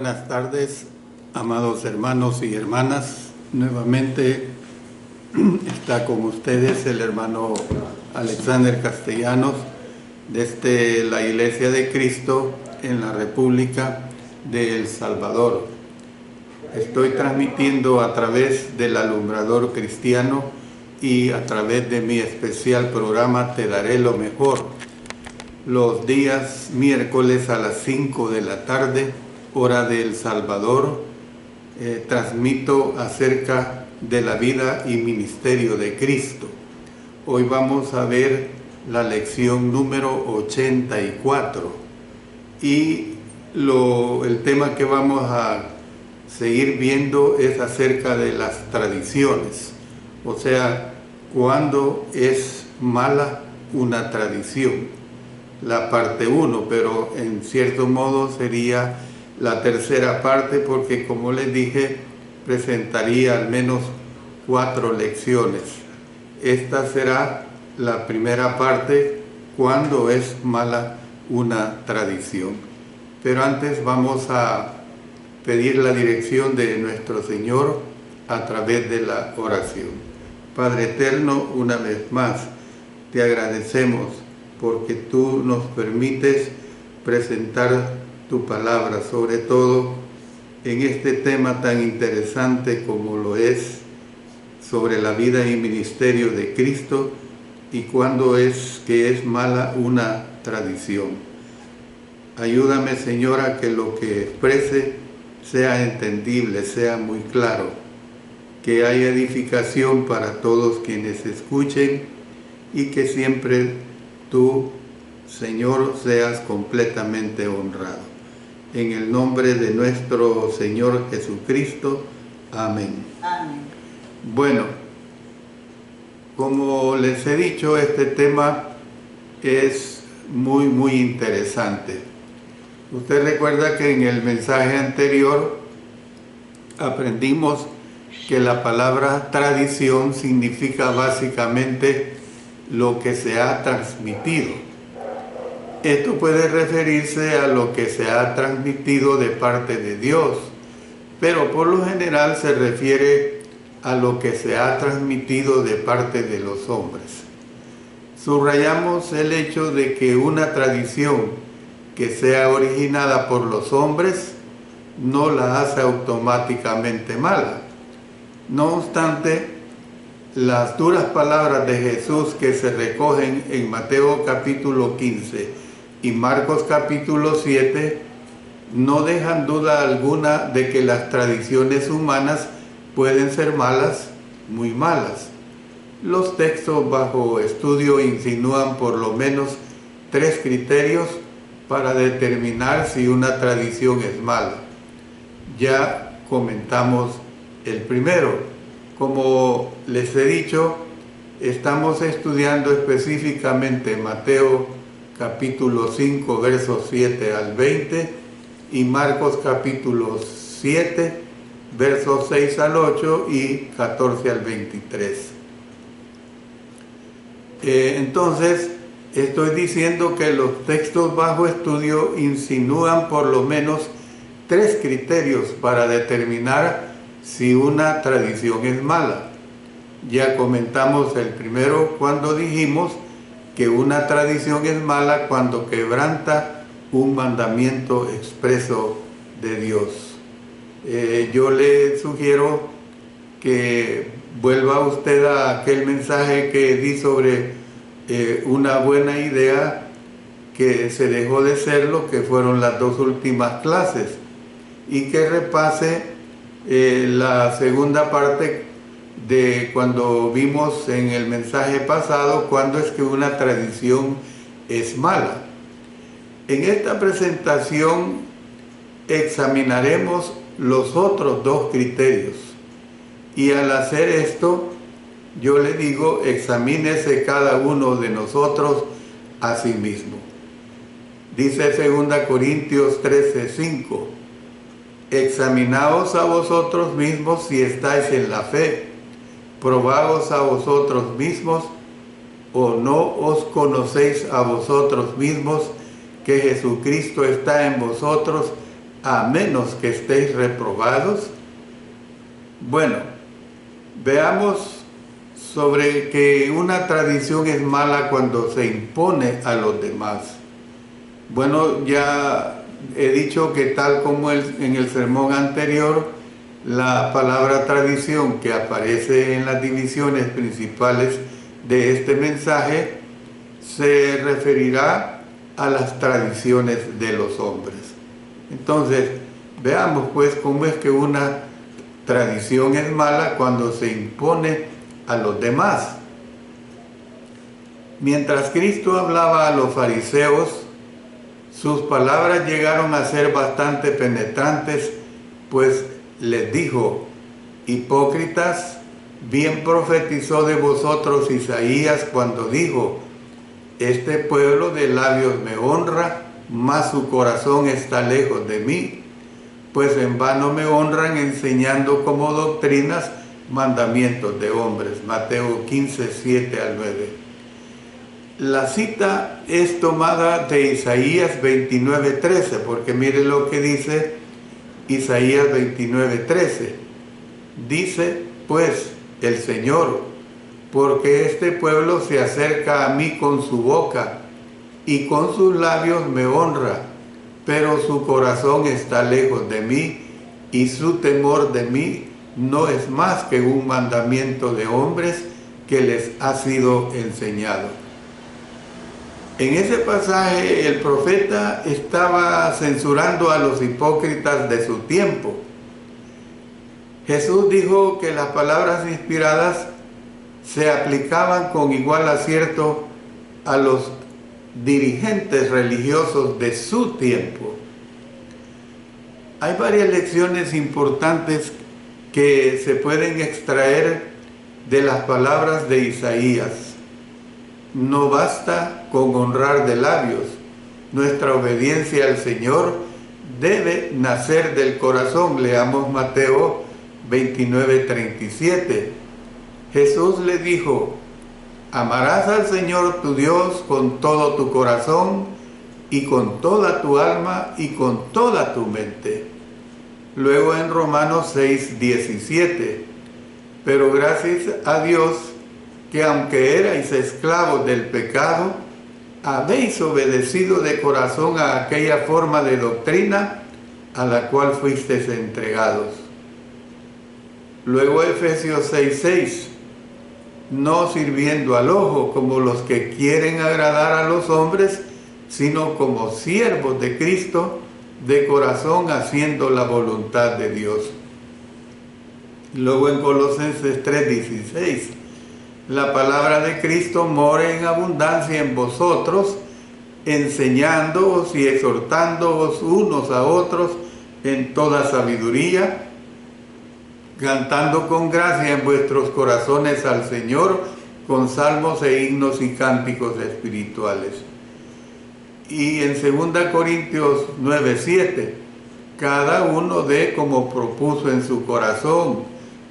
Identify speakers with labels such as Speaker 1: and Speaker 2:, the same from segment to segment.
Speaker 1: Buenas tardes, amados hermanos y hermanas. Nuevamente está con ustedes el hermano Alexander Castellanos desde la Iglesia de Cristo en la República de El Salvador. Estoy transmitiendo a través del Alumbrador Cristiano y a través de mi especial programa Te Daré Lo Mejor, los días miércoles a las 5 de la tarde, hora de El Salvador. Transmito acerca de la vida y ministerio de Cristo. Hoy vamos a ver la lección número 84 y el tema que vamos a seguir viendo es acerca de las tradiciones, o sea, cuándo es mala una tradición. La parte 1, pero en cierto modo sería la tercera parte, porque como les dije, presentaría al menos 4 lecciones. Esta será la primera parte, cuando es mala una tradición. Pero antes vamos a pedir la dirección de nuestro Señor a través de la oración. Padre eterno, una vez más te agradecemos porque tú nos permites presentar tu palabra, sobre todo en este tema tan interesante como lo es sobre la vida y ministerio de Cristo y cuándo es que es mala una tradición. Ayúdame, Señor, a que lo que exprese sea entendible, sea muy claro, que haya edificación para todos quienes escuchen y que siempre tú, Señor, seas completamente honrado. En el nombre de nuestro Señor Jesucristo. Amén.
Speaker 2: Amén.
Speaker 1: Bueno, como les he dicho, este tema es muy interesante. Usted recuerda que en el mensaje anterior aprendimos que la palabra tradición significa básicamente lo que se ha transmitido. Esto puede referirse a lo que se ha transmitido de parte de Dios, pero por lo general se refiere a lo que se ha transmitido de parte de los hombres. Subrayamos el hecho de que una tradición que sea originada por los hombres no la hace automáticamente mala. No obstante, las duras palabras de Jesús que se recogen en Mateo capítulo 15 y Marcos capítulo 7 no dejan duda alguna de que las tradiciones humanas pueden ser malas, muy malas. Los textos bajo estudio insinúan por lo menos 3 criterios para determinar si una tradición es mala. Ya comentamos el primero. Como les he dicho, estamos estudiando específicamente Mateo capítulo 5, versos 7 al 20 y Marcos capítulo 7, versos 6 al 8 y 14 al 23. Entonces, estoy diciendo que los textos bajo estudio insinúan por lo menos 3 criterios para determinar si una tradición es mala. Ya comentamos el primero cuando dijimos que una tradición es mala cuando quebranta un mandamiento expreso de Dios. Yo le sugiero que vuelva usted a aquel mensaje que di sobre una buena idea que se dejó de ser lo que fueron las 2 últimas clases y que repase la segunda parte de cuando vimos en el mensaje pasado cuándo es que una tradición es mala. En esta presentación examinaremos los otros 2 criterios y al hacer esto yo le digo, examínese cada uno de nosotros a sí mismo. Dice 2 Corintios 13:5, examinaos a vosotros mismos si estáis en la fe. Probaos a vosotros mismos, o no os conocéis a vosotros mismos que Jesucristo está en vosotros, a menos que estéis reprobados? Bueno, veamos sobre que una tradición es mala cuando se impone a los demás. Bueno, ya he dicho que tal como en el sermón anterior, la palabra tradición que aparece en las divisiones principales de este mensaje se referirá a las tradiciones de los hombres. Entonces, veamos pues cómo es que una tradición es mala cuando se impone a los demás. Mientras Cristo hablaba a los fariseos, sus palabras llegaron a ser bastante penetrantes, pues les dijo: hipócritas, bien profetizó de vosotros Isaías cuando dijo: este pueblo de labios me honra, mas su corazón está lejos de mí, pues en vano me honran enseñando como doctrinas mandamientos de hombres. Mateo 15, 7 al 9. La cita es tomada de Isaías 29, 13, porque mire lo que dice Isaías 29, 13. Dice pues el Señor: porque este pueblo se acerca a mí con su boca y con sus labios me honra, pero su corazón está lejos de mí y su temor de mí no es más que un mandamiento de hombres que les ha sido enseñado. En ese pasaje el profeta estaba censurando a los hipócritas de su tiempo. Jesús dijo que las palabras inspiradas se aplicaban con igual acierto a los dirigentes religiosos de su tiempo. Hay varias lecciones importantes que se pueden extraer de las palabras de Isaías. No basta con honrar de labios. Nuestra obediencia al Señor debe nacer del corazón. Leamos Mateo 29, 37. Jesús le dijo: amarás al Señor tu Dios con todo tu corazón y con toda tu alma y con toda tu mente. Luego en Romanos 6, 17. Pero gracias a Dios que aunque erais esclavos del pecado, habéis obedecido de corazón a aquella forma de doctrina a la cual fuisteis entregados. Luego Efesios 6, 6. No sirviendo al ojo como los que quieren agradar a los hombres, sino como siervos de Cristo, de corazón haciendo la voluntad de Dios. Luego en Colosenses 3:16, la palabra de Cristo more en abundancia en vosotros, enseñándoos y exhortándoos unos a otros en toda sabiduría, cantando con gracia en vuestros corazones al Señor, con salmos e himnos y cánticos espirituales. Y en 2 Corintios 9:7, cada uno dé como propuso en su corazón,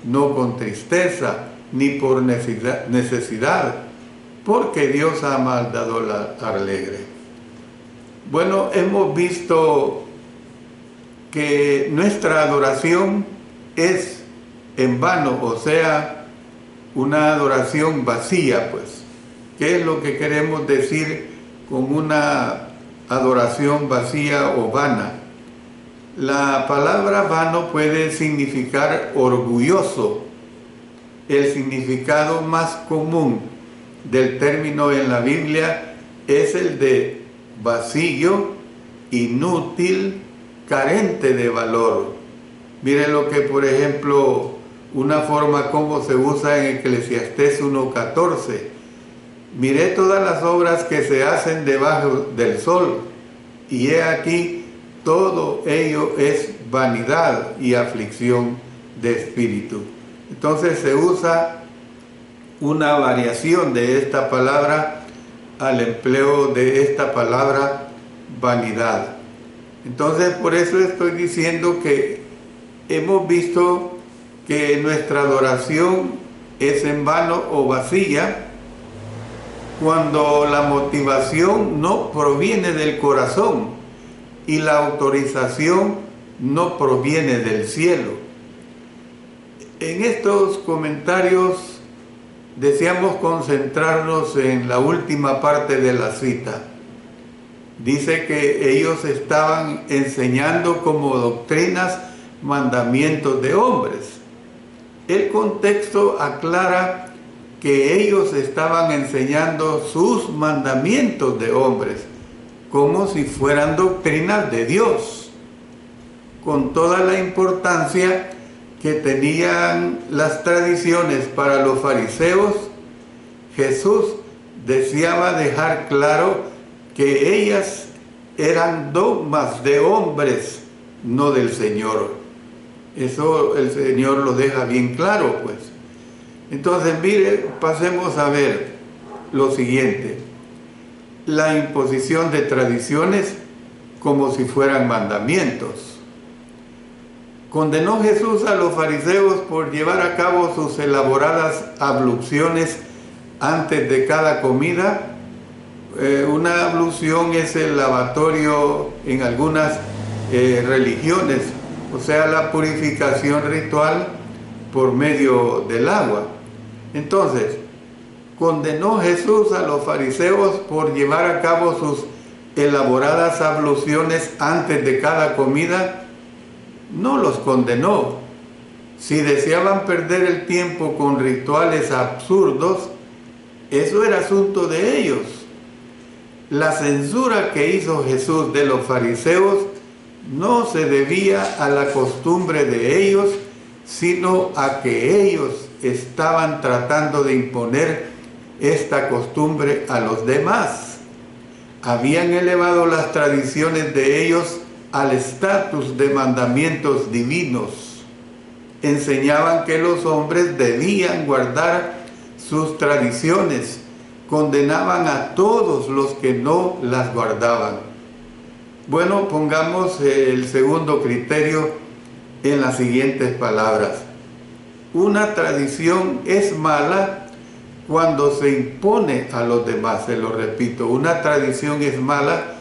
Speaker 1: no con tristeza, ni por necesidad, porque Dios ama al dador alegre. Bueno, hemos visto que nuestra adoración es en vano, o sea, una adoración vacía, pues. ¿Qué es lo que queremos decir con una adoración vacía o vana? La palabra vano puede significar orgulloso. El significado más común del término en la Biblia es el de vacío, inútil, carente de valor. Miren lo que, por ejemplo, una forma como se usa en Eclesiastés 1:14. Miré todas las obras que se hacen debajo del sol, y he aquí, todo ello es vanidad y aflicción de espíritu. Entonces se usa una variación de esta palabra al empleo de esta palabra vanidad. Entonces por eso estoy diciendo que hemos visto que nuestra adoración es en vano o vacía cuando la motivación no proviene del corazón y la autorización no proviene del cielo. En estos comentarios deseamos concentrarnos en la última parte de la cita. Dice que ellos estaban enseñando como doctrinas mandamientos de hombres. El contexto aclara que ellos estaban enseñando sus mandamientos de hombres, como si fueran doctrinas de Dios, con toda la importancia que tenían las tradiciones para los fariseos. Jesús deseaba dejar claro que ellas eran dogmas de hombres, no del Señor. Eso el Señor lo deja bien claro, pues. Entonces, mire, pasemos a ver lo siguiente. La imposición de tradiciones como si fueran mandamientos. Condenó Jesús a los fariseos por llevar a cabo sus elaboradas abluciones antes de cada comida. Una ablución es el lavatorio en algunas religiones, o sea, la purificación ritual por medio del agua. Entonces, condenó Jesús a los fariseos por llevar a cabo sus elaboradas abluciones antes de cada comida. No los condenó. Si deseaban perder el tiempo con rituales absurdos, eso era asunto de ellos. La censura que hizo Jesús de los fariseos no se debía a la costumbre de ellos, sino a que ellos estaban tratando de imponer esta costumbre a los demás. Habían elevado las tradiciones de ellos al estatus de mandamientos divinos. Enseñaban que los hombres debían guardar sus tradiciones, condenaban a todos los que no las guardaban. Bueno, pongamos el segundo criterio en las siguientes palabras. Una tradición es mala cuando se impone a los demás, se lo repito, una tradición es mala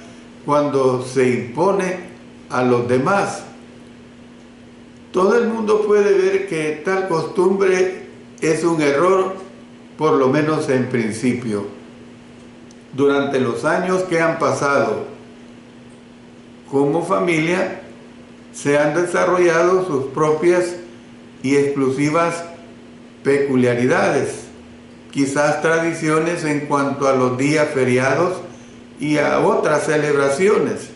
Speaker 1: cuando se impone a los demás. Todo el mundo puede ver que tal costumbre es un error, por lo menos en principio. Durante los años que han pasado como familia, se han desarrollado sus propias y exclusivas peculiaridades, quizás tradiciones en cuanto a los días feriados y a otras celebraciones.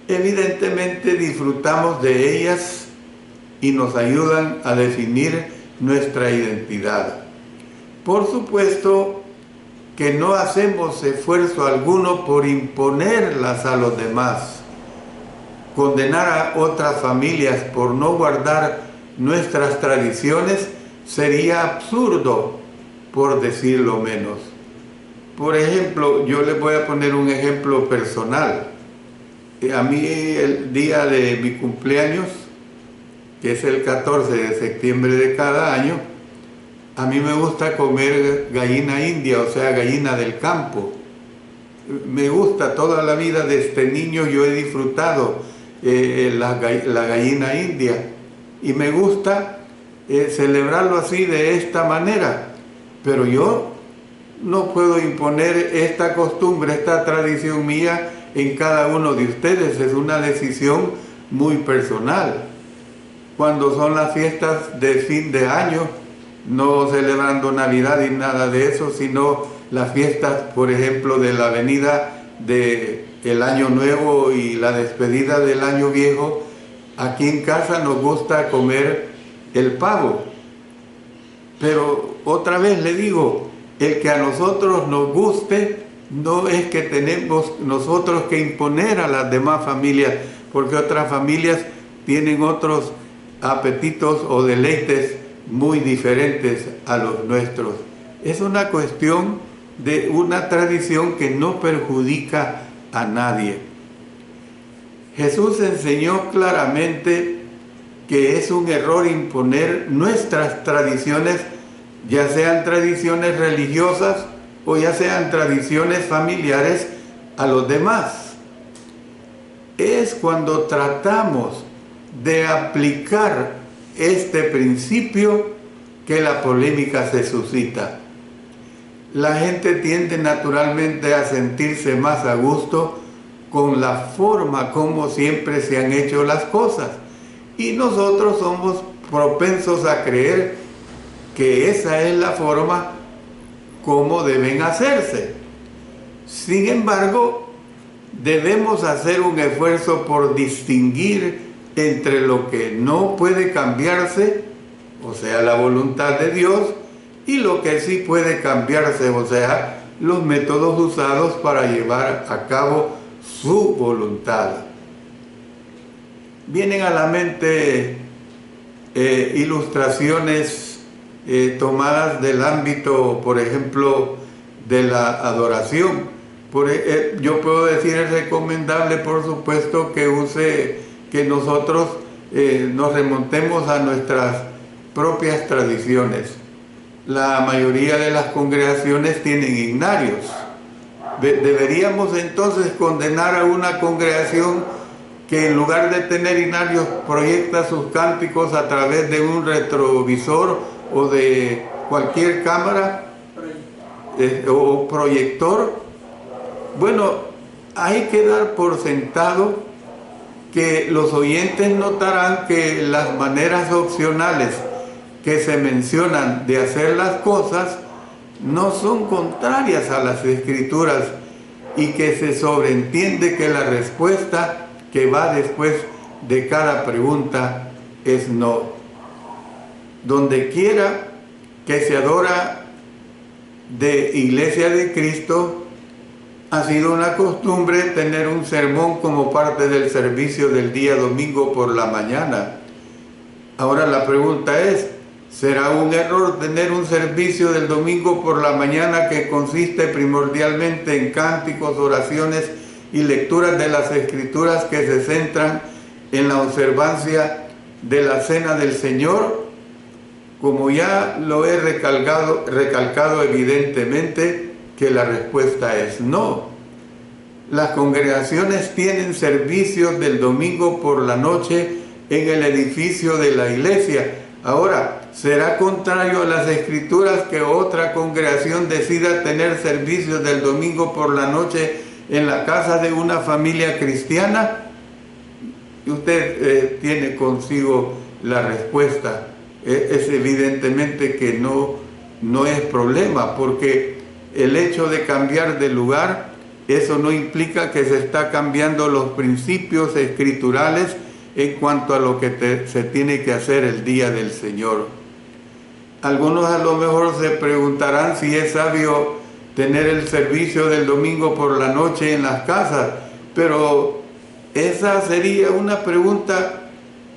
Speaker 1: Evidentemente disfrutamos de ellas y nos ayudan a definir nuestra identidad. Por supuesto que no hacemos esfuerzo alguno por imponerlas a los demás. Condenar a otras familias por no guardar nuestras tradiciones sería absurdo, por decirlo menos. Por ejemplo, yo les voy a poner un ejemplo personal. A mí el día de mi cumpleaños, que es el 14 de septiembre de cada año, a mí me gusta comer gallina india, o sea, gallina del campo. Me gusta, toda la vida desde niño yo he disfrutado la gallina india y me gusta celebrarlo así, de esta manera, pero yo no puedo imponer esta costumbre, esta tradición mía en cada uno de ustedes. Es una decisión muy personal. Cuando son las fiestas de fin de año, no celebrando Navidad y nada de eso, sino las fiestas, por ejemplo, de la venida del Año Nuevo y la despedida del Año Viejo, aquí en casa nos gusta comer el pavo. Pero otra vez le digo, el que a nosotros nos guste no es que tenemos nosotros que imponer a las demás familias, porque otras familias tienen otros apetitos o deleites muy diferentes a los nuestros. Es una cuestión de una tradición que no perjudica a nadie. Jesús enseñó claramente que es un error imponer nuestras tradiciones, ya sean tradiciones religiosas o ya sean tradiciones familiares, a los demás. Es cuando tratamos de aplicar este principio que la polémica se suscita. La gente tiende naturalmente a sentirse más a gusto con la forma como siempre se han hecho las cosas, y nosotros somos propensos a creer que esa es la forma como deben hacerse. Sin embargo, debemos hacer un esfuerzo por distinguir entre lo que no puede cambiarse, o sea, la voluntad de Dios, y lo que sí puede cambiarse, o sea, los métodos usados para llevar a cabo su voluntad. Vienen a la mente ilustraciones tomadas del ámbito, por ejemplo, de la adoración. Yo puedo decir, es recomendable, por supuesto, que nosotros nos remontemos a nuestras propias tradiciones. La mayoría de las congregaciones tienen himnarios. Deberíamos entonces condenar a una congregación que en lugar de tener himnarios proyecta sus cánticos a través de un retrovisor o de cualquier cámara o proyector. Bueno, hay que dar por sentado que los oyentes notarán que las maneras opcionales que se mencionan de hacer las cosas no son contrarias a las Escrituras, y que se sobreentiende que la respuesta que va después de cada pregunta es no. Donde quiera que se adora de Iglesia de Cristo, ha sido una costumbre tener un sermón como parte del servicio del día domingo por la mañana. Ahora la pregunta es, ¿será un error tener un servicio del domingo por la mañana que consiste primordialmente en cánticos, oraciones y lecturas de las Escrituras que se centran en la observancia de la Cena del Señor? Como ya lo he recalcado evidentemente que la respuesta es no. Las congregaciones tienen servicios del domingo por la noche en el edificio de la iglesia. Ahora, ¿será contrario a las Escrituras que otra congregación decida tener servicios del domingo por la noche en la casa de una familia cristiana? Y usted tiene consigo la respuesta. Es evidentemente que no es problema, porque el hecho de cambiar de lugar, eso no implica que se está cambiando los principios escriturales en cuanto a lo que se tiene que hacer el día del Señor. Algunos a lo mejor se preguntarán si es sabio tener el servicio del domingo por la noche en las casas, pero esa sería una pregunta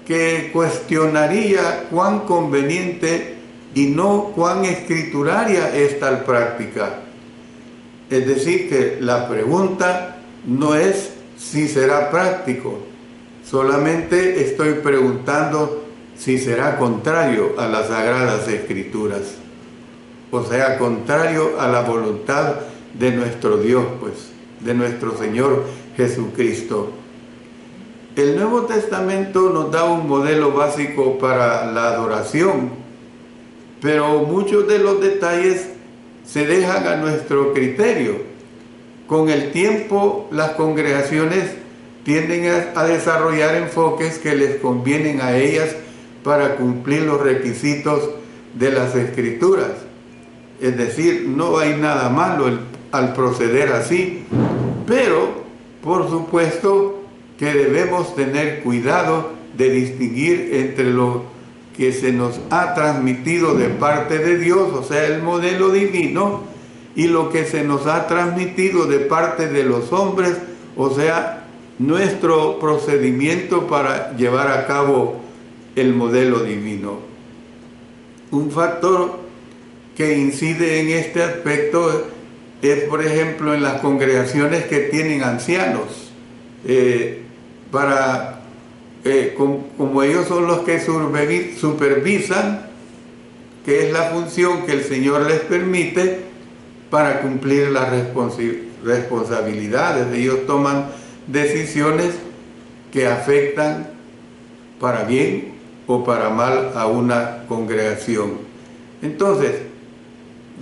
Speaker 1: que cuestionaría cuán conveniente y no cuán escrituraria es tal práctica. Es decir, que la pregunta no es si será práctico, solamente estoy preguntando si será contrario a las Sagradas Escrituras, o sea, contrario a la voluntad de nuestro Dios, pues, de nuestro Señor Jesucristo. El Nuevo Testamento nos da un modelo básico para la adoración, pero muchos de los detalles se dejan a nuestro criterio. Con el tiempo, las congregaciones tienden a desarrollar enfoques que les convienen a ellas para cumplir los requisitos de las Escrituras. Es decir, no hay nada malo al proceder así, pero por supuesto que debemos tener cuidado de distinguir entre lo que se nos ha transmitido de parte de Dios, o sea, el modelo divino, y lo que se nos ha transmitido de parte de los hombres, o sea, nuestro procedimiento para llevar a cabo el modelo divino. Un factor que incide en este aspecto es, por ejemplo, en las congregaciones que tienen ancianos. Como ellos son los que supervisan, que es la función que el Señor les permite para cumplir las responsabilidades. Ellos toman decisiones que afectan para bien o para mal a una congregación. Entonces,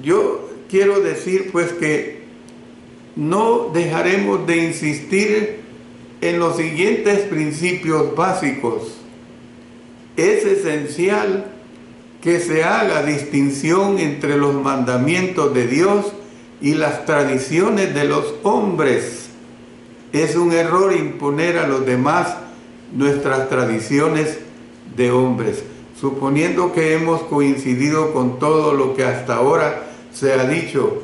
Speaker 1: yo quiero decir pues que no dejaremos de insistir en los siguientes principios básicos. Es esencial que se haga distinción entre los mandamientos de Dios y las tradiciones de los hombres. Es un error imponer a los demás nuestras tradiciones de hombres, suponiendo que hemos coincidido con todo lo que hasta ahora se ha dicho.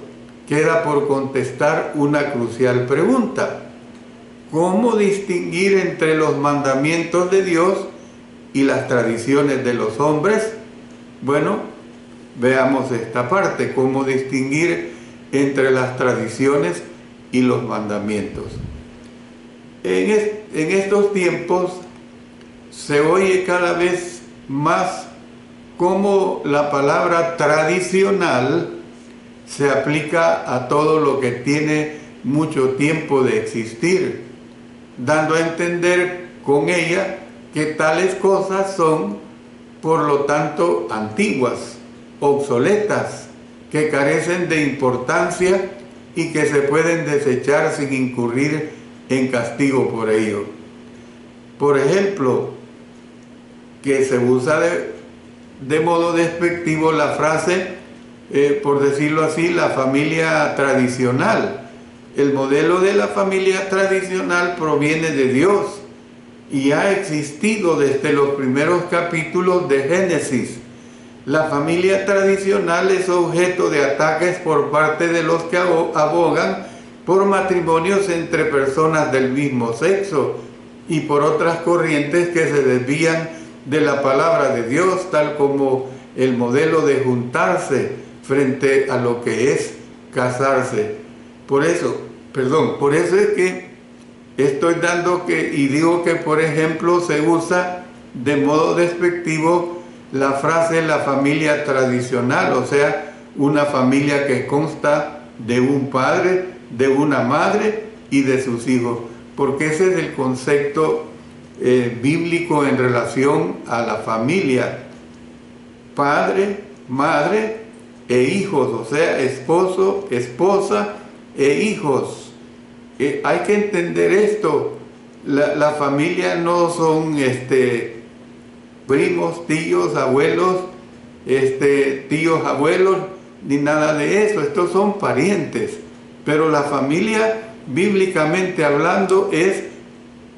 Speaker 1: Queda por contestar una crucial pregunta: ¿cómo distinguir entre los mandamientos de Dios y las tradiciones de los hombres? Bueno, veamos esta parte: cómo distinguir entre las tradiciones y los mandamientos. En estos tiempos se oye cada vez más cómo la palabra tradicional se aplica a todo lo que tiene mucho tiempo de existir, dando a entender con ella que tales cosas son, por lo tanto, antiguas, obsoletas, que carecen de importancia y que se pueden desechar sin incurrir en castigo por ello. Por ejemplo, que se usa de modo despectivo la frase, por decirlo así, la familia tradicional. El modelo de la familia tradicional proviene de Dios y ha existido desde los primeros capítulos de Génesis. La familia tradicional es objeto de ataques por parte de los que abogan por matrimonios entre personas del mismo sexo y por otras corrientes que se desvían de la palabra de Dios, tal como el modelo de juntarse frente a lo que es casarse. Por eso es que estoy dando y digo que, por ejemplo, se usa de modo despectivo la frase la familia tradicional, o sea, una familia que consta de un padre, de una madre y de sus hijos, porque ese es el concepto bíblico en relación a la familia: padre, madre e hijos, o sea, esposo, esposa e hijos. Hay que entender esto. La familia no son primos, tíos, abuelos, tíos, abuelos, ni nada de eso. Estos son parientes. Pero la familia, bíblicamente hablando, es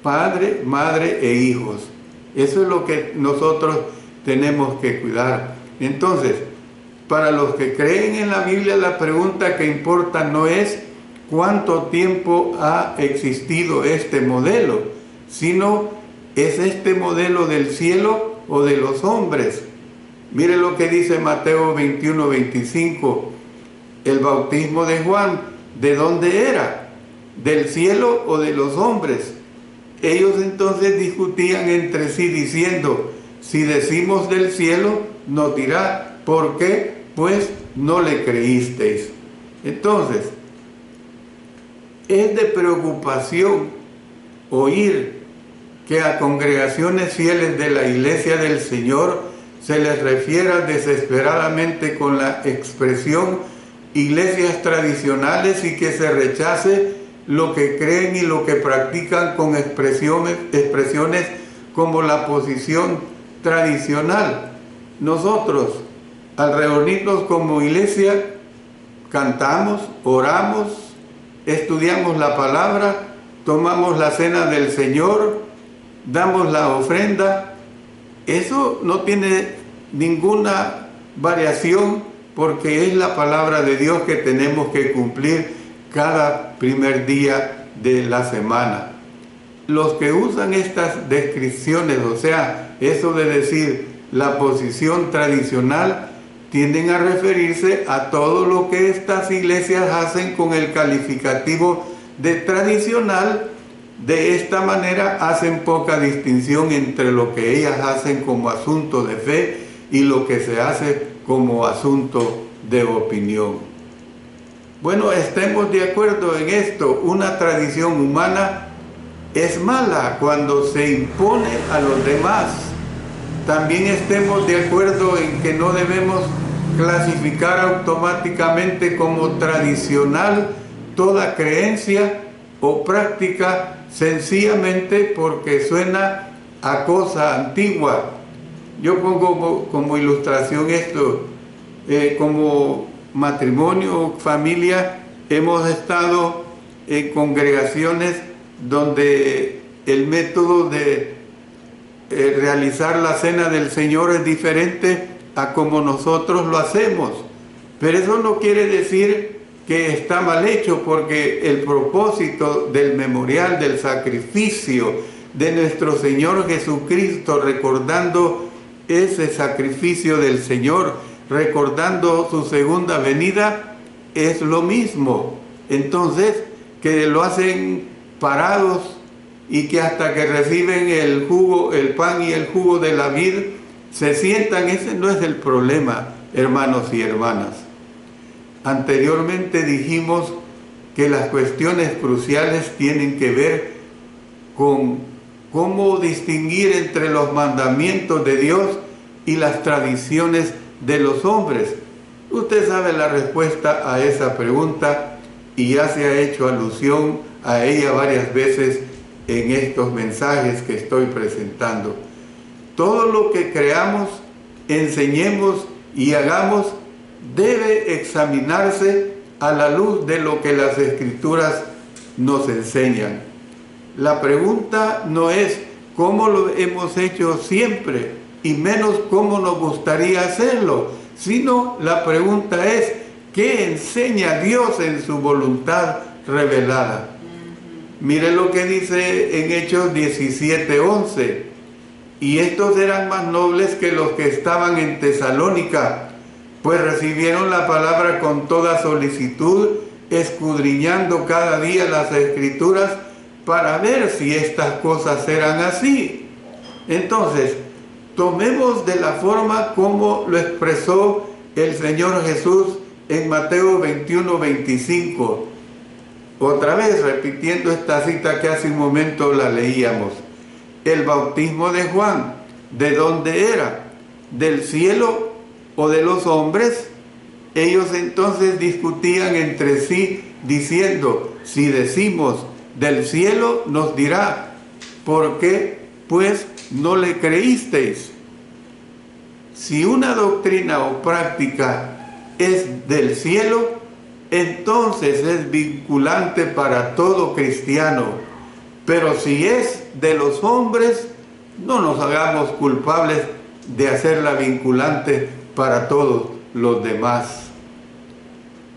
Speaker 1: padre, madre e hijos. Eso es lo que nosotros tenemos que cuidar. Entonces, para los que creen en la Biblia, la pregunta que importa no es cuánto tiempo ha existido este modelo, sino ¿es este modelo del cielo o de los hombres? Mire lo que dice Mateo 21-25. El bautismo de Juan, ¿de dónde era? ¿Del cielo o de los hombres? Ellos entonces discutían entre sí diciendo: si decimos del cielo, nos dirá, ¿por qué? Pues no le creísteis. Entonces, es de preocupación oír que a congregaciones fieles de la Iglesia del Señor se les refiera desesperadamente con la expresión iglesias tradicionales y que se rechace lo que creen y lo que practican con expresiones como la posición tradicional. Nosotros, al reunirnos como iglesia, cantamos, oramos, estudiamos la palabra, tomamos la cena del Señor, damos la ofrenda. Eso no tiene ninguna variación, porque es la palabra de Dios que tenemos que cumplir cada primer día de la semana. Los que usan estas descripciones, o sea, eso de decir la posición tradicional, tienden a referirse a todo lo que estas iglesias hacen con el calificativo de tradicional. De esta manera hacen poca distinción entre lo que ellas hacen como asunto de fe y lo que se hace como asunto de opinión. Bueno, estemos de acuerdo en esto. Una tradición humana es mala cuando se impone a los demás. también estemos de acuerdo en que no debemos clasificar automáticamente como tradicional toda creencia o práctica sencillamente porque suena a cosa antigua. Yo pongo como ilustración esto, como matrimonio o familia, hemos estado en congregaciones donde el método de realizar la cena del Señor es diferente a como nosotros lo hacemos, pero eso no quiere decir que está mal hecho, porque el propósito del memorial, del sacrificio de nuestro Señor Jesucristo, recordando ese sacrificio del Señor, recordando su segunda venida, es lo mismo. Entonces, que lo hacen parados y que hasta que reciben el jugo, el pan y el jugo de la vid, se sientan, ese no es el problema, hermanos y hermanas. Anteriormente dijimos que las cuestiones cruciales tienen que ver con cómo distinguir entre los mandamientos de Dios y las tradiciones de los hombres. Usted sabe la respuesta a esa pregunta y ya se ha hecho alusión a ella varias veces en estos mensajes que estoy presentando. Todo lo que creamos, enseñemos y hagamos debe examinarse a la luz de lo que las Escrituras nos enseñan. La pregunta no es cómo lo hemos hecho siempre, y menos cómo nos gustaría hacerlo, sino la pregunta es ¿qué enseña Dios en su voluntad revelada? Mire lo que dice en Hechos 17:11. Y estos eran más nobles que los que estaban en Tesalónica, pues recibieron la palabra con toda solicitud, escudriñando cada día las Escrituras para ver si estas cosas eran así. Entonces, tomemos de la forma como lo expresó el Señor Jesús en Mateo 21:25. Otra vez, repitiendo esta cita que hace un momento la leíamos. El bautismo de Juan, ¿de dónde era? ¿Del cielo o de los hombres? Ellos entonces discutían entre sí, diciendo, si decimos del cielo, nos dirá, ¿por qué pues no le creísteis? Si una doctrina o práctica es del cielo, entonces es vinculante para todo cristiano. Pero si es de los hombres, no nos hagamos culpables de hacerla vinculante para todos los demás.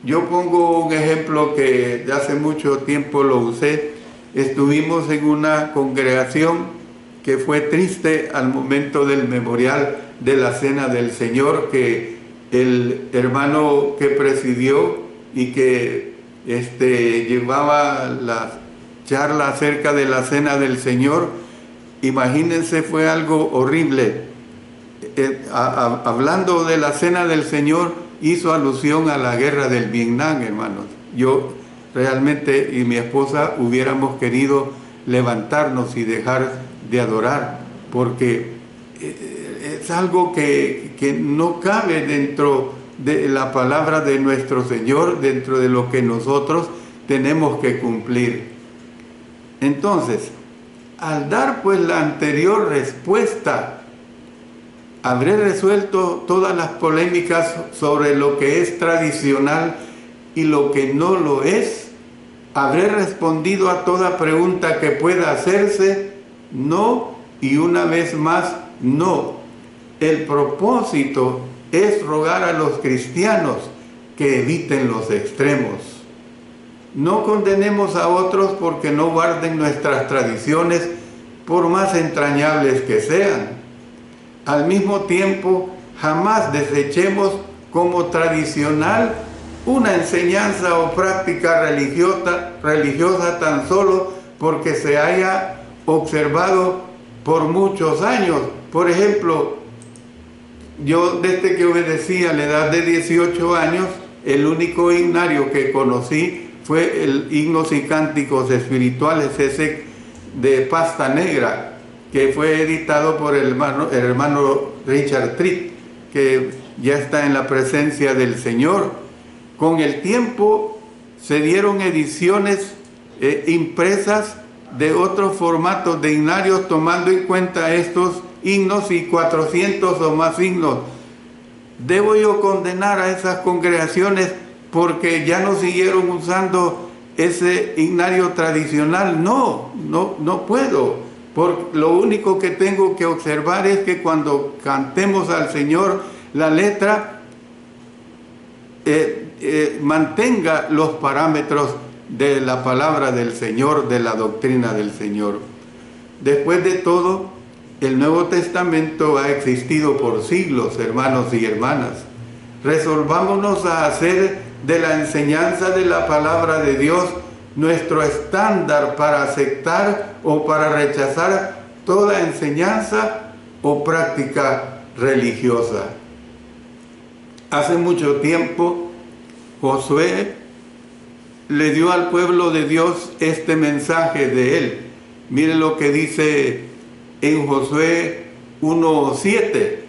Speaker 1: Yo pongo un ejemplo que de hace mucho tiempo lo usé. Estuvimos en una congregación que fue triste al momento del memorial de la Cena del Señor, que el hermano que presidió y que llevaba la charla acerca de la Cena del Señor, imagínense, fue algo horrible. Hablando de la Cena del Señor, hizo alusión a la guerra del Vietnam, hermanos. Yo realmente y mi esposa hubiéramos querido levantarnos y dejar de adorar, porque es algo que no cabe dentro de la palabra de nuestro Señor, dentro de lo que nosotros tenemos que cumplir. Entonces, al dar pues la anterior respuesta, habré resuelto todas las polémicas sobre lo que es tradicional y lo que no lo es. Habré respondido a toda pregunta que pueda hacerse, no, y una vez más, no. El propósito es rogar a los cristianos que eviten los extremos. No condenemos a otros porque no guarden nuestras tradiciones, por más entrañables que sean. Al mismo tiempo, jamás desechemos como tradicional una enseñanza o práctica religiosa tan solo porque se haya observado por muchos años. Por ejemplo, yo desde que obedecí a la edad de 18 años, el único himnario que conocí fue el Himnos y Cánticos Espirituales, ese de pasta negra. que fue editado por el hermano Richard Tritt, que ya está en la presencia del Señor. Con el tiempo se dieron ediciones impresas de otros formatos de himnarios, tomando en cuenta estos himnos y 400 o más himnos. ¿Debo yo condenar a esas congregaciones porque ya no siguieron usando ese himnario tradicional? No puedo. Lo único que tengo que observar es que cuando cantemos al Señor, la letra mantenga los parámetros de la palabra del Señor, de la doctrina del Señor. Después de todo, el Nuevo Testamento ha existido por siglos, hermanos y hermanas. Resolvámonos a hacer de la enseñanza de la palabra de Dios nuestro estándar para aceptar o para rechazar toda enseñanza o práctica religiosa. Hace mucho tiempo, Josué le dio al pueblo de Dios este mensaje de él. Miren lo que dice en Josué 1:7.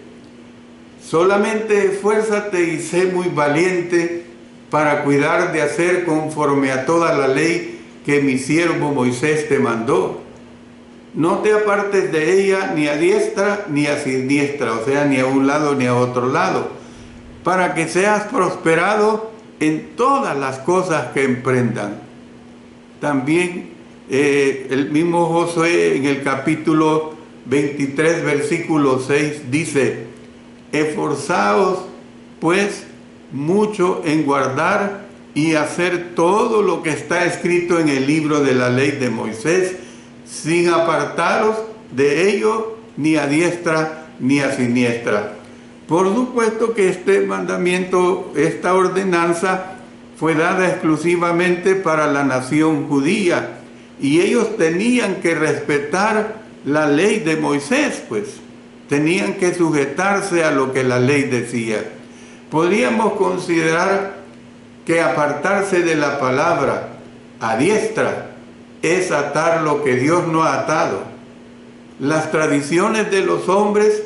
Speaker 1: Solamente esfuérzate y sé muy valiente para cuidar de hacer conforme a toda la ley que mi siervo Moisés te mandó. No te apartes de ella ni a diestra ni a siniestra, o sea, ni a un lado ni a otro lado, para que seas prosperado en todas las cosas que emprendan. También el mismo Josué en el capítulo 23, versículo 6 dice: esforzaos pues mucho en guardar y hacer todo lo que está escrito en el libro de la ley de Moisés, sin apartaros de ello ni a diestra ni a siniestra. Por supuesto que este mandamiento, esta ordenanza, fue dada exclusivamente para la nación judía, y ellos tenían que respetar la ley de Moisés, pues tenían que sujetarse a lo que la ley decía. Podríamos considerar que apartarse de la palabra a diestra es atar lo que Dios no ha atado, las tradiciones de los hombres,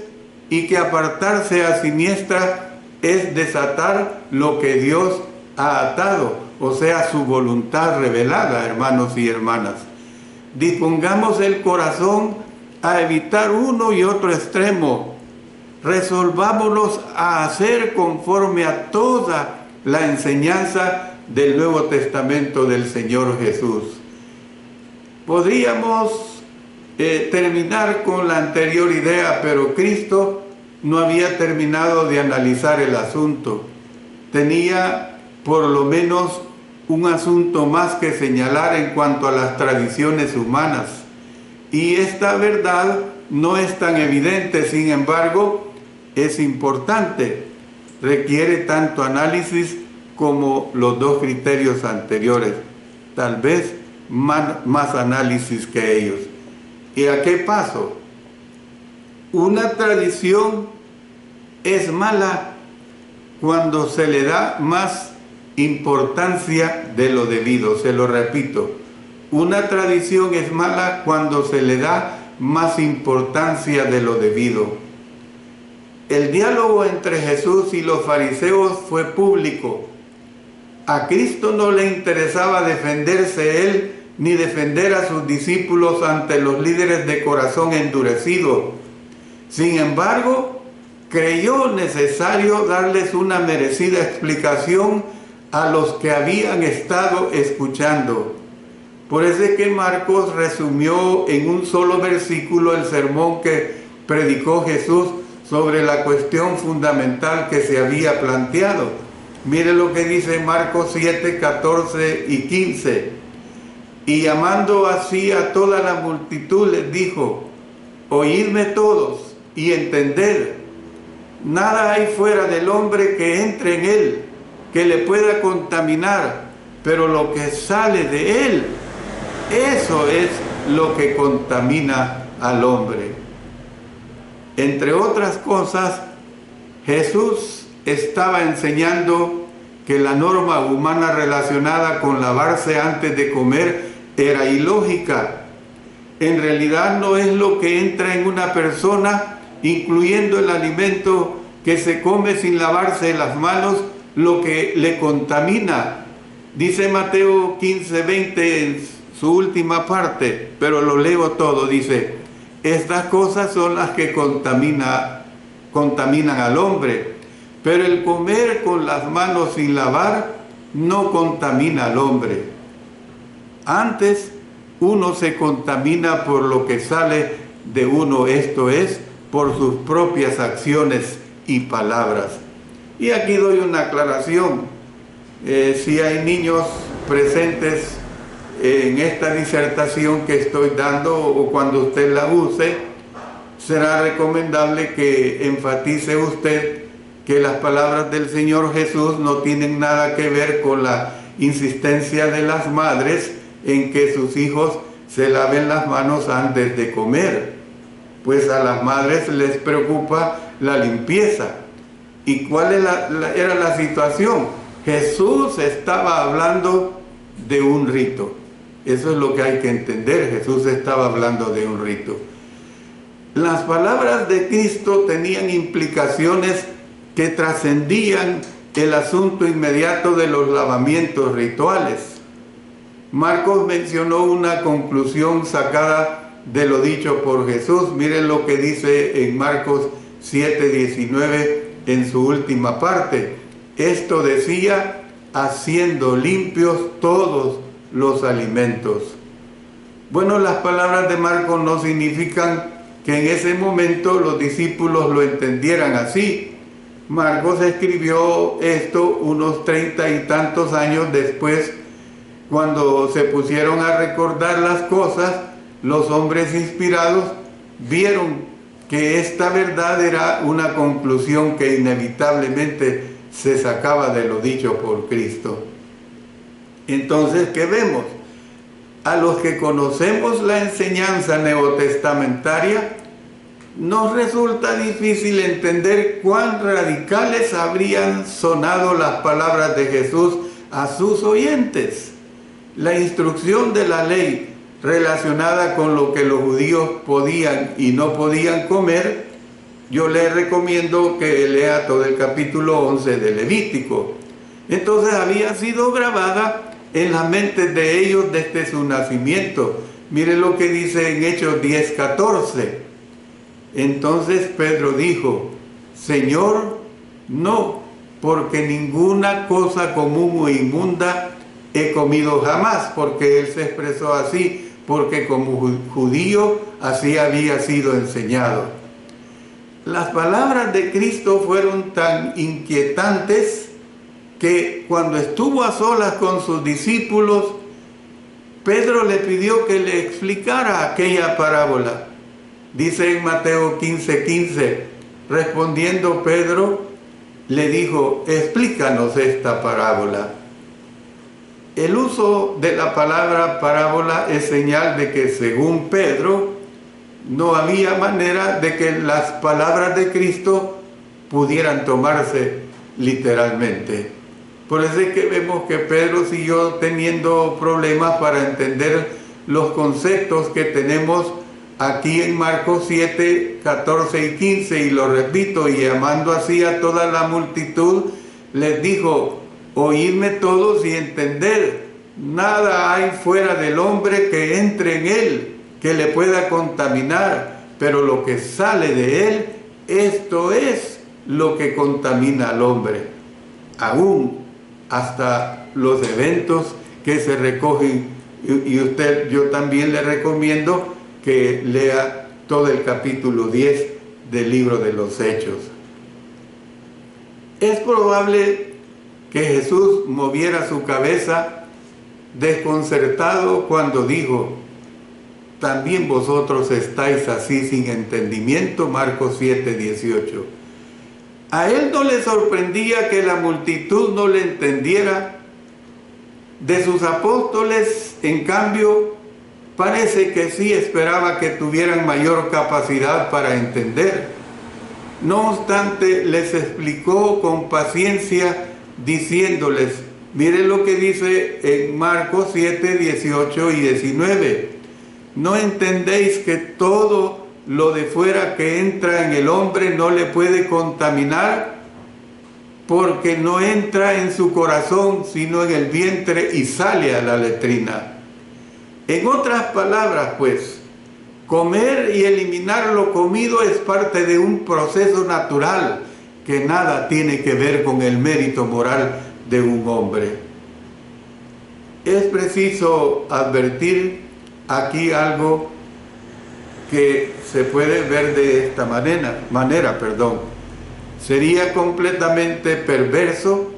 Speaker 1: y que apartarse a siniestra es desatar lo que Dios ha atado, o sea, su voluntad revelada, hermanos y hermanas. Dispongamos el corazón a evitar uno y otro extremo. Resolvámonos a hacer conforme a toda la enseñanza del Nuevo Testamento del Señor Jesús. Podríamos terminar con la anterior idea, pero Cristo no había terminado de analizar el asunto. Tenía por lo menos un asunto más que señalar en cuanto a las tradiciones humanas. Y esta verdad no es tan evidente, sin embargo, es importante. Requiere tanto análisis como los dos criterios anteriores, tal vez más análisis que ellos. ¿Y a qué paso? Una tradición es mala cuando se le da más importancia de lo debido. Se lo repito, una tradición es mala cuando se le da más importancia de lo debido. El diálogo entre Jesús y los fariseos fue público. A Cristo no le interesaba defenderse él ni defender a sus discípulos ante los líderes de corazón endurecido. Sin embargo, creyó necesario darles una merecida explicación a los que habían estado escuchando. Por eso es que Marcos resumió en un solo versículo el sermón que predicó Jesús sobre la cuestión fundamental que se había planteado. Mire lo que dice Marcos 7, 14 y 15. Y llamando así a toda la multitud les dijo: oídme todos y entended, nada hay fuera del hombre que entre en él, que le pueda contaminar, pero lo que sale de él, eso es lo que contamina al hombre. Entre otras cosas, Jesús estaba enseñando que la norma humana relacionada con lavarse antes de comer era ilógica. en realidad no es lo que entra en una persona, incluyendo el alimento que se come sin lavarse las manos, lo que le contamina. Dice Mateo 15:20 en su última parte, pero lo leo todo, dice: estas cosas son las que contaminan al hombre, pero el comer con las manos sin lavar no contamina al hombre. Antes, uno se contamina por lo que sale de uno, esto es, por sus propias acciones y palabras. Y aquí doy una aclaración. Si hay niños presentes en esta disertación que estoy dando, o cuando usted la use, será recomendable que enfatice usted que las palabras del Señor Jesús no tienen nada que ver con la insistencia de las madres en que sus hijos se laven las manos antes de comer, pues a las madres les preocupa la limpieza. ¿Y cuál era la situación? Jesús estaba hablando de un rito. Eso es lo que hay que entender. Jesús estaba hablando de un rito. Las palabras de Cristo tenían implicaciones que trascendían el asunto inmediato de los lavamientos rituales. Marcos mencionó una conclusión sacada de lo dicho por Jesús. Miren lo que dice en Marcos 7:19 en su última parte. Esto decía: haciendo limpios todos los alimentos. Bueno, las palabras de Marcos no significan que en ese momento los discípulos lo entendieran así. Marcos escribió esto unos 30 y tantos años después. Cuando se pusieron a recordar las cosas, los hombres inspirados vieron que esta verdad era una conclusión que inevitablemente se sacaba de lo dicho por Cristo. Entonces, ¿qué vemos? A los que conocemos la enseñanza neotestamentaria, nos resulta difícil entender cuán radicales habrían sonado las palabras de Jesús a sus oyentes. La instrucción de la ley relacionada con lo que los judíos podían y no podían comer, yo les recomiendo que lea todo el capítulo 11 de Levítico. Entonces había sido grabada en las mentes de ellos desde su nacimiento. Miren lo que dice en Hechos 10:14. Entonces Pedro dijo: Señor, no, porque ninguna cosa común o inmunda he comido jamás, porque él se expresó así, porque como judío así había sido enseñado. Las palabras de Cristo fueron tan inquietantes que cuando estuvo a solas con sus discípulos, Pedro le pidió que le explicara aquella parábola. Dice en Mateo 15:15, respondiendo Pedro, le dijo: explícanos esta parábola. El uso de la palabra parábola es señal de que, según Pedro, no había manera de que las palabras de Cristo pudieran tomarse literalmente. Por eso es que vemos que Pedro siguió teniendo problemas para entender los conceptos que tenemos aquí en Marcos 7, 14 y 15, y lo repito, y llamando así a toda la multitud, les dijo: oídme todos y entender, nada hay fuera del hombre que entre en él, que le pueda contaminar, pero lo que sale de él, esto es lo que contamina al hombre. Aún hasta los eventos que se recogen, y yo también le recomiendo que lea todo el capítulo 10 del libro de los Hechos. Es probable que Jesús moviera su cabeza desconcertado cuando dijo: también vosotros estáis así sin entendimiento. Marcos 7:18. A él no le sorprendía que la multitud no le entendiera. De sus apóstoles, en cambio, parece que sí esperaba que tuvieran mayor capacidad para entender. No obstante, les explicó con paciencia, diciéndoles, miren lo que dice en Marcos 7:18 y 19. ¿No entendéis que todo lo de fuera que entra en el hombre no le puede contaminar? Porque no entra en su corazón, sino en el vientre y sale a la letrina. En otras palabras, pues, comer y eliminar lo comido es parte de un proceso natural que nada tiene que ver con el mérito moral de un hombre. Es preciso advertir aquí algo que se puede ver de esta manera. Sería completamente perverso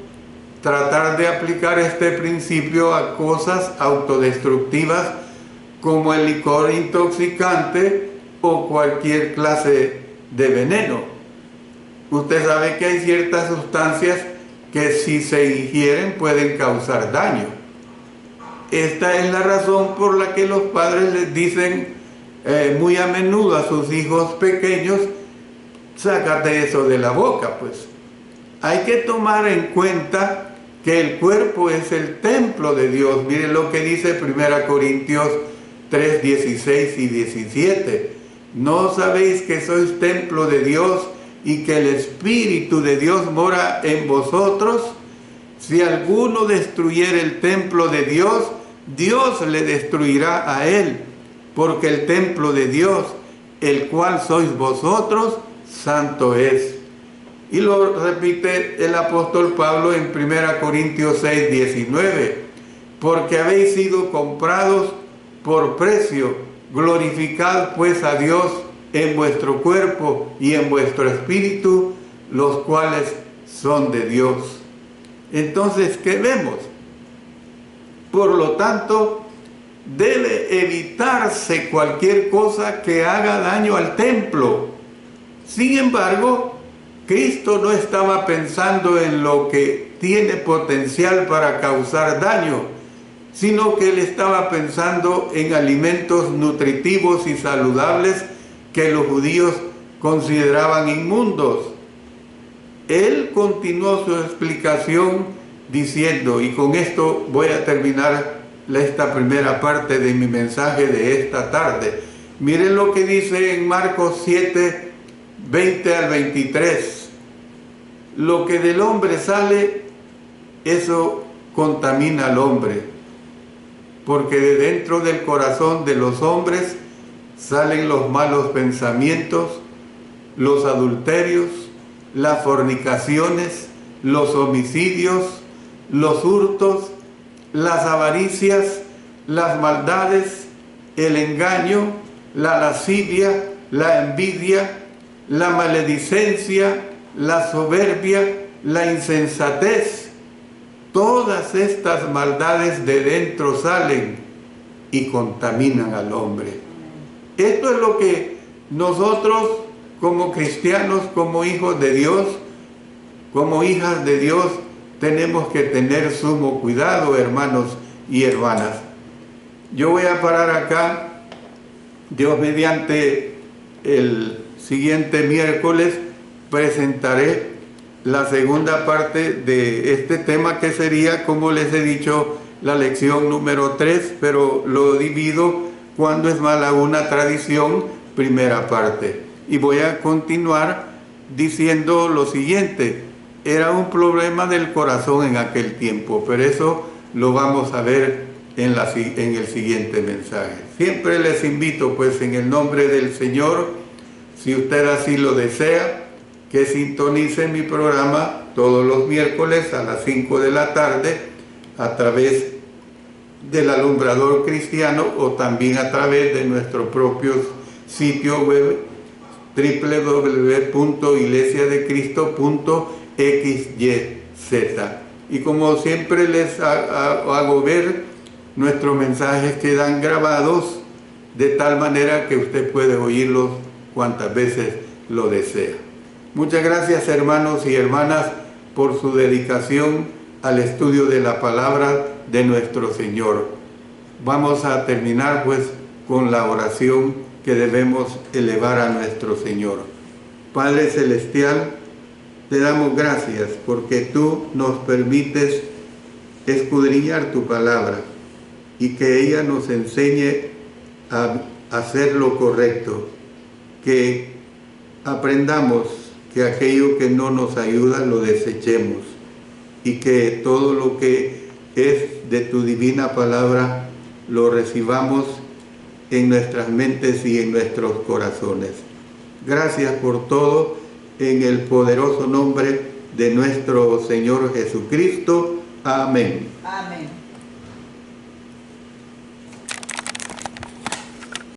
Speaker 1: tratar de aplicar este principio a cosas autodestructivas como el licor intoxicante o cualquier clase de veneno. Usted sabe que hay ciertas sustancias que si se ingieren pueden causar daño. Esta es la razón por la que los padres les dicen muy a menudo a sus hijos pequeños: sácate eso de la boca, pues. Hay que tomar en cuenta que el cuerpo es el templo de Dios. Miren lo que dice 1 Corintios 3, 16 y 17. ¿No sabéis que sois templo de Dios y que el Espíritu de Dios mora en vosotros? Si alguno destruyere el templo de Dios, Dios le destruirá a él, porque el templo de Dios, el cual sois vosotros, santo es. Y lo repite el apóstol Pablo en 1 Corintios 6, 19. Porque habéis sido comprados por precio, glorificad pues a Dios en vuestro cuerpo y en vuestro espíritu, los cuales son de Dios. Entonces, ¿qué vemos? Por lo tanto, debe evitarse cualquier cosa que haga daño al templo. Sin embargo, Cristo no estaba pensando en lo que tiene potencial para causar daño, sino que Él estaba pensando en alimentos nutritivos y saludables que los judíos consideraban inmundos. Él continuó su explicación diciendo, y con esto voy a terminar esta primera parte de mi mensaje de esta tarde. Miren lo que dice en Marcos 7, 20 al 23. Lo que del hombre sale, eso contamina al hombre, porque de dentro del corazón de los hombres salen los malos pensamientos, los adulterios, las fornicaciones, los homicidios, los hurtos, las avaricias, las maldades, el engaño, la lascivia, la envidia, la maledicencia, la soberbia, la insensatez. Todas estas maldades de dentro salen y contaminan al hombre. Esto es lo que nosotros como cristianos, como hijos de Dios, como hijas de Dios, tenemos que tener sumo cuidado, hermanos y hermanas. Yo voy a parar acá. Dios mediante, el siguiente miércoles presentaré la segunda parte de este tema, que sería, como les he dicho, la lección número 3, pero lo divido cuando es mala una tradición, primera parte. Y voy a continuar diciendo lo siguiente: era un problema del corazón en aquel tiempo, pero eso lo vamos a ver en el siguiente mensaje. Siempre les invito, pues, en el nombre del Señor, si usted así lo desea, que sintonice mi programa todos los miércoles a las 5 de la tarde a través del Alumbrador Cristiano, o también a través de nuestro propio sitio web www.iglesiadecristo.xyz. Y como siempre les hago ver, nuestros mensajes quedan grabados de tal manera que usted puede oírlos cuantas veces lo desea. Muchas gracias, hermanos y hermanas, por su dedicación al estudio de la palabra de nuestro Señor. Vamos a terminar pues con la oración que debemos elevar a nuestro Señor. Padre Celestial, te damos gracias porque tú nos permites escudriñar tu palabra y que ella nos enseñe a hacer lo correcto, que aprendamos que aquello que no nos ayuda lo desechemos y que todo lo que es de tu divina palabra lo recibamos en nuestras mentes y en nuestros corazones. Gracias por todo, en el poderoso nombre de nuestro Señor Jesucristo. Amén.
Speaker 2: Amén.